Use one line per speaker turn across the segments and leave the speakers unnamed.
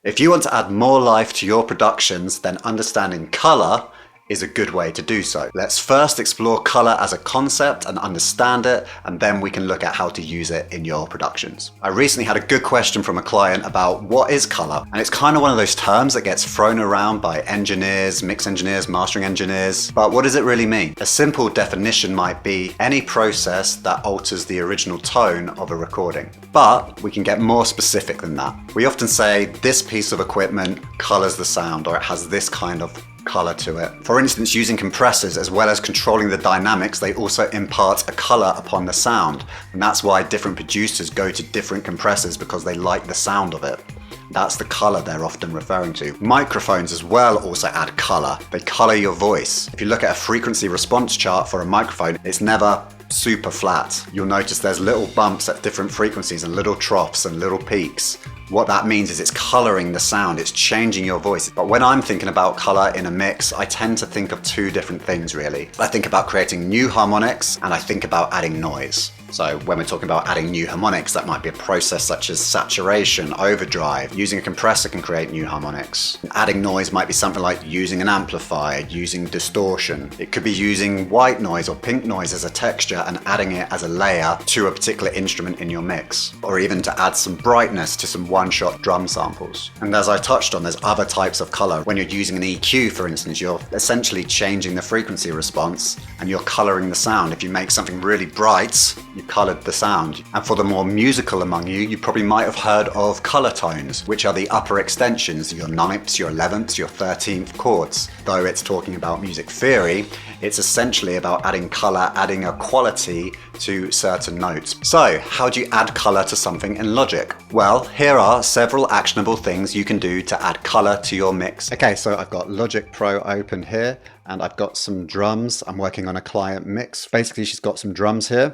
If you want to add more life to your productions, then understanding color is a good way to do so. Let's first explore color as a concept and understand it, and then we can look at how to use it in your productions. I recently had a good question from a client about what is color, and it's kind of one of those terms that gets thrown around by engineers, mix engineers, mastering engineers, but what does it really mean? A simple definition might be any process that alters the original tone of a recording. But we can get more specific than that. We often say this piece of equipment colors the sound, or it has this kind of color to it. For instance, using compressors as well as controlling the dynamics, they also impart a color upon the sound. And that's why different producers go to different compressors, because they like the sound of it. That's the color they're often referring to. Microphones as well also add color. They color your voice. If you look at a frequency response chart for a microphone, it's never super flat. You'll notice there's little bumps at different frequencies and little troughs and little peaks. What that means is it's coloring the sound, it's changing your voice. But when I'm thinking about color in a mix, I tend to think of two different things really. I think about creating new harmonics, and I think about adding noise. So when we're talking about adding new harmonics, that might be a process such as saturation, overdrive. Using a compressor can create new harmonics. Adding noise might be something like using an amplifier, using distortion. It could be using white noise or pink noise as a texture and adding it as a layer to a particular instrument in your mix. Or even to add some brightness to some one-shot drum samples. And as I touched on, there's other types of color. When you're using an EQ, for instance, you're essentially changing the frequency response and you're coloring the sound. If you make something really bright, you colored the sound. And for the more musical among you, you probably might have heard of color tones, which are the upper extensions, your ninths, your 11ths, your 13th chords. Though it's talking about music theory, it's essentially about adding color, adding a quality to certain notes. So, how do you add color to something in Logic? Well, here are several actionable things you can do to add color to your mix. Okay, so I've got Logic Pro open here, and I've got some drums. I'm working on a client mix. Basically, she's got some drums here.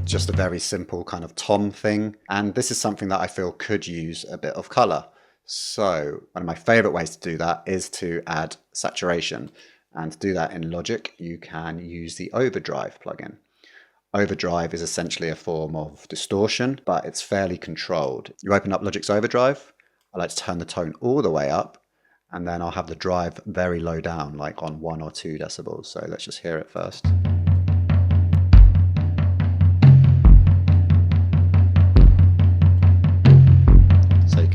Just a very simple kind of tom thing. And this is something that I feel could use a bit of color. So one of my favorite ways to do that is to add saturation. And to do that in Logic, you can use the Overdrive plugin. Overdrive is essentially a form of distortion, but it's fairly controlled. You open up Logic's Overdrive. I like to turn the tone all the way up, and then I'll have the drive very low down, like on 1 or 2 decibels. So let's just hear it first.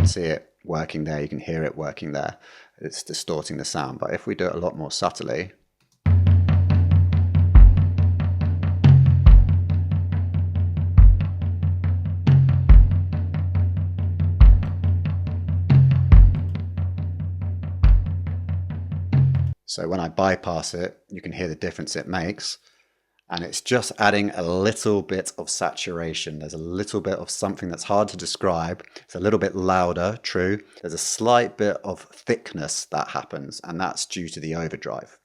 See it working there, you can hear it working there. It's distorting the sound, but if we do it a lot more subtly, so when I bypass it, you can hear the difference it makes. And it's just adding a little bit of saturation. There's a little bit of something that's hard to describe. It's a little bit louder, true. There's a slight bit of thickness that happens, and that's due to the overdrive.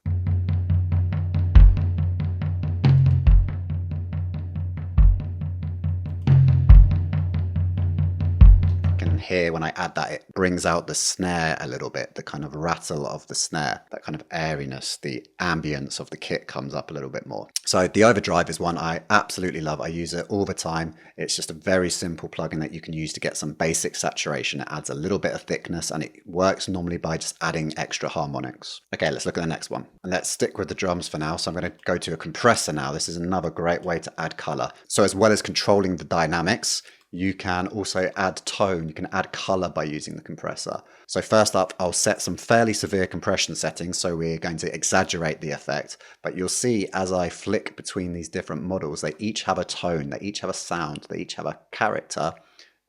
Here, when I add that, it brings out the snare a little bit, the kind of rattle of the snare, that kind of airiness, the ambience of the kit comes up a little bit more. So the Overdrive is one I absolutely love. I use it all the time. It's just a very simple plugin that you can use to get some basic saturation. It adds a little bit of thickness, and it works normally by just adding extra harmonics. Okay, let's look at the next one. And let's stick with the drums for now. So I'm going to go to a compressor now. This is another great way to add color. So as well as controlling the dynamics, you can also add tone, you can add color by using the compressor. So first up, I'll set some fairly severe compression settings, so we're going to exaggerate the effect. But you'll see as I flick between these different models, they each have a tone, they each have a sound, they each have a character.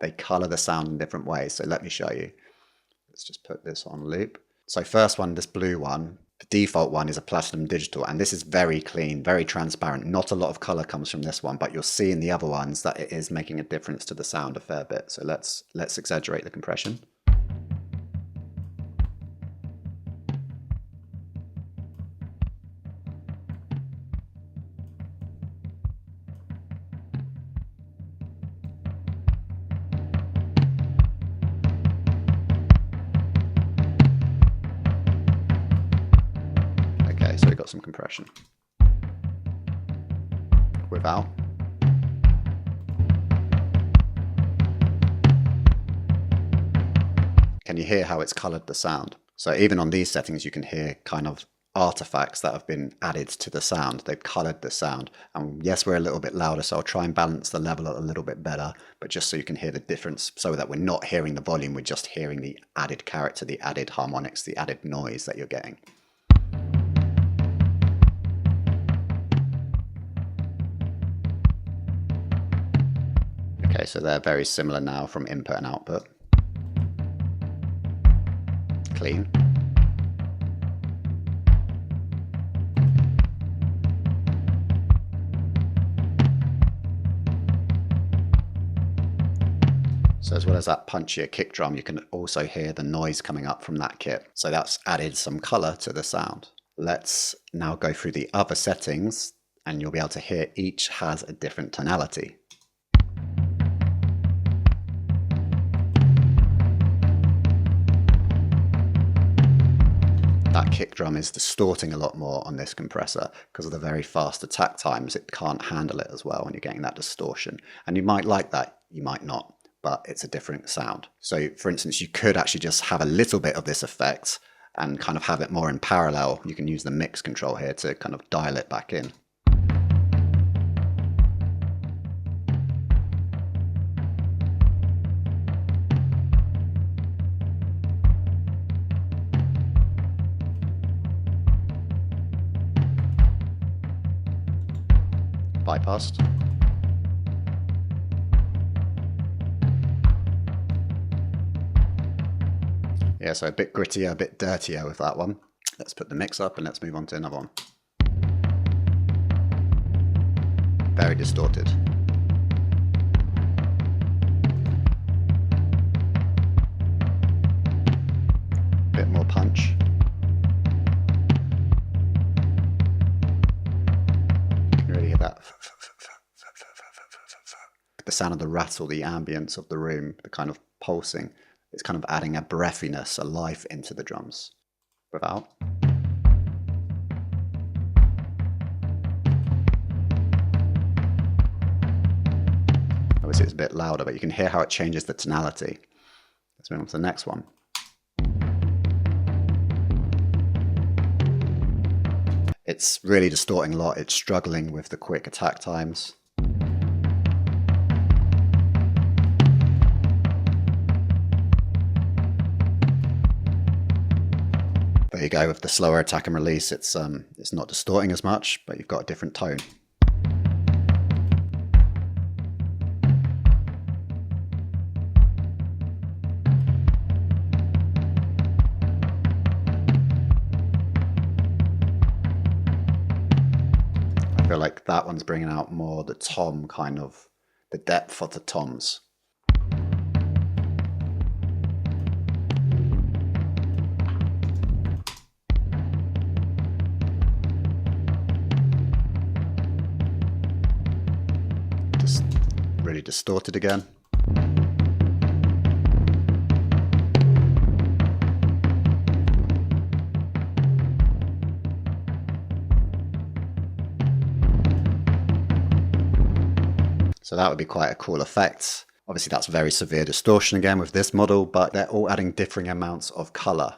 They color the sound in different ways. So let me show you. Let's just put this on loop. So first one, this blue one, the default one is a platinum digital, and this is very clean, very transparent. Not a lot of color comes from this one, but you'll see in the other ones that it is making a difference to the sound a fair bit. So let's exaggerate the compression. So we've got some compression. Without. Can you hear how it's colored the sound? So even on these settings, you can hear kind of artifacts that have been added to the sound. They've colored the sound. And yes, we're a little bit louder, so I'll try and balance the level a little bit better, but just so you can hear the difference, so that we're not hearing the volume, we're just hearing the added character, the added harmonics, the added noise that you're getting. Okay, so they're very similar now from input and output. Clean. So as well as that punchier kick drum, you can also hear the noise coming up from that kit. So that's added some color to the sound. Let's now go through the other settings, and you'll be able to hear each has a different tonality. That kick drum is distorting a lot more on this compressor because of the very fast attack times. It can't handle it as well when you're getting that distortion. And you might like that, you might not, but it's a different sound. So for instance, you could actually just have a little bit of this effect and kind of have it more in parallel. You can use the mix control here to kind of dial it back in. Bypassed. Yeah, so a bit grittier, a bit dirtier with that one. Let's put the mix up and let's move on to another one. Very distorted. Bit more punch. You can really hear that. The sound of the rattle, the ambience of the room, the kind of pulsing. It's kind of adding a breathiness, a life into the drums. Without. Obviously it's a bit louder, but you can hear how it changes the tonality. Let's move on to the next one. It's really distorting a lot. It's struggling with the quick attack times. There you go, with the slower attack and release, it's not distorting as much, but you've got a different tone. I feel like that one's bringing out more the tom, kind of the depth of the toms. Really distorted again. So that would be quite a cool effect. Obviously that's very severe distortion again with this model, but they're all adding differing amounts of color.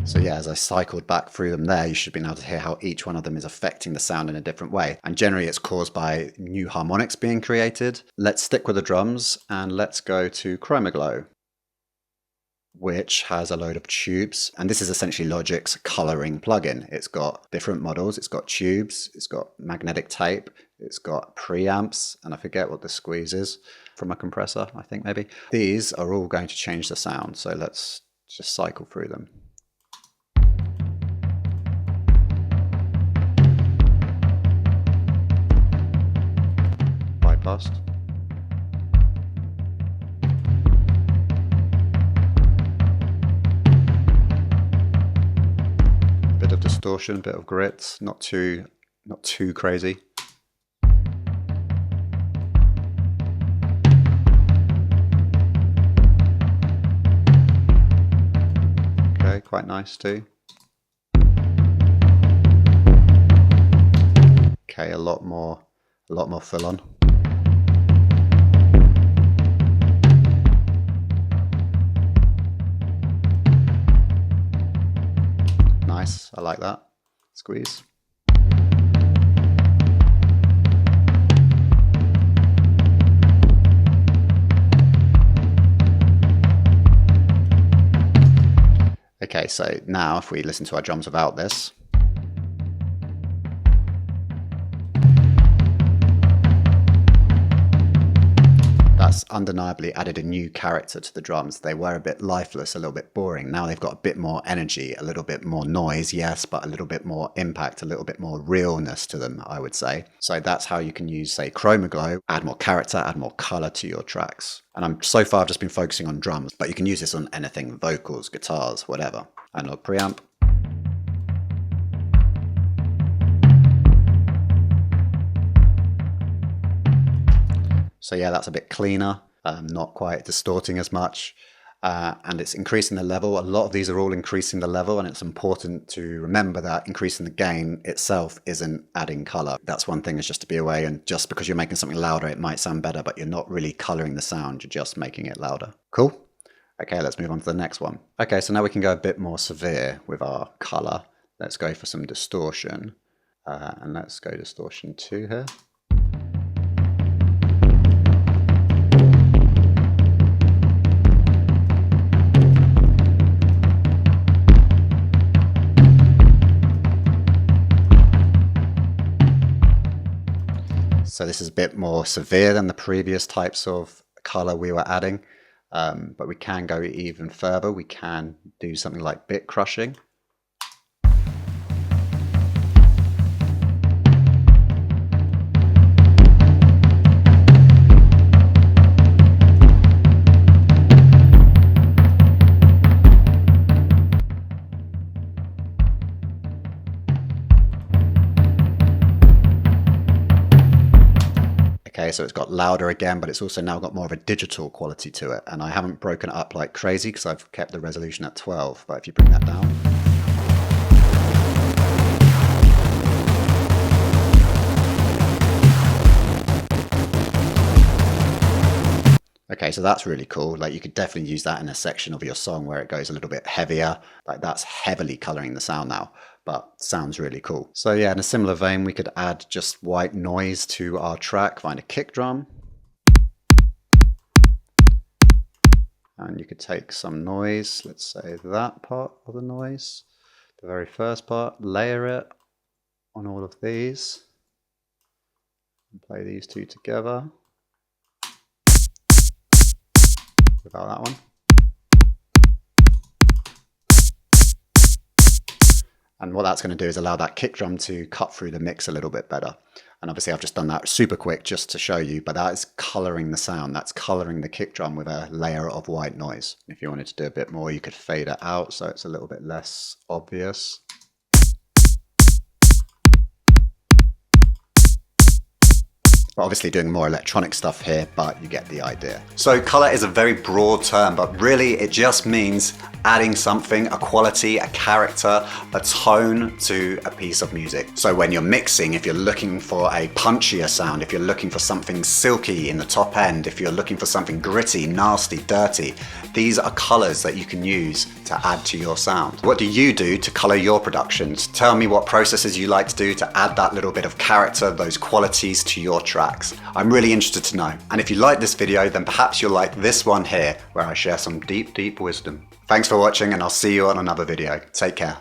So yeah, as I cycled back through them there, you should be able to hear how each one of them is affecting the sound in a different way. And generally it's caused by new harmonics being created. Let's stick with the drums and let's go to Chromaglow, which has a load of tubes. And this is essentially Logic's coloring plugin. It's got different models. It's got tubes, it's got magnetic tape, it's got preamps, and I forget what the squeeze is from a compressor, I think maybe. These are all going to change the sound. So let's just cycle through them. Bypassed. Bit of distortion, bit of grit, not too crazy. quite nice too. Okay, a lot more full on. Nice, I like that. Squeeze. Okay, so now if we listen to our drums without this, that's undeniably added a new character to the drums. They were a bit lifeless, a little bit boring. Now they've got a bit more energy, a little bit more noise, yes, but a little bit more impact, a little bit more realness to them, I would say. So that's how you can use, say, Chroma Glow, add more character, add more color to your tracks. And so far I've just been focusing on drums, but you can use this on anything, vocals, guitars, whatever. Analog preamp. So yeah, that's a bit cleaner, not quite distorting as much, and it's increasing the level. A lot of these are all increasing the level, and it's important to remember that increasing the gain itself isn't adding color. That's one thing, is just to be aware, and just because you're making something louder, it might sound better, but you're not really coloring the sound, you're just making it louder. Cool? Okay, let's move on to the next one. Okay, so now we can go a bit more severe with our color. Let's go for some distortion, and let's go distortion 2 here. So this is a bit more severe than the previous types of color we were adding, but we can go even further. We can do something like bit crushing. Okay, so it's got louder again, but it's also now got more of a digital quality to it. And I haven't broken it up like crazy because I've kept the resolution at 12, but if you bring that down. Okay, so that's really cool. Like, you could definitely use that in a section of your song where it goes a little bit heavier. Like, that's heavily coloring the sound now, but sounds really cool. So yeah, in a similar vein, we could add just white noise to our track, find a kick drum. And you could take some noise, let's say that part of the noise, the very first part, layer it on all of these, and play these two together. Without that one. And what that's going to do is allow that kick drum to cut through the mix a little bit better. And obviously I've just done that super quick just to show you, but that is coloring the sound. That's coloring the kick drum with a layer of white noise. If you wanted to do a bit more, you could fade it out so it's a little bit less obvious. We're obviously doing more electronic stuff here, but you get the idea. So color is a very broad term, but really it just means adding something, a quality, a character, a tone to a piece of music. So when you're mixing, if you're looking for a punchier sound, if you're looking for something silky in the top end, if you're looking for something gritty, nasty, dirty, these are colors that you can use to add to your sound. What do you do to color your productions? Tell me what processes you like to do to add that little bit of character, those qualities to your tracks. I'm really interested to know. And if you like this video, then perhaps you'll like this one here, where I share some deep, deep wisdom. Thanks for watching, and I'll see you on another video. Take care.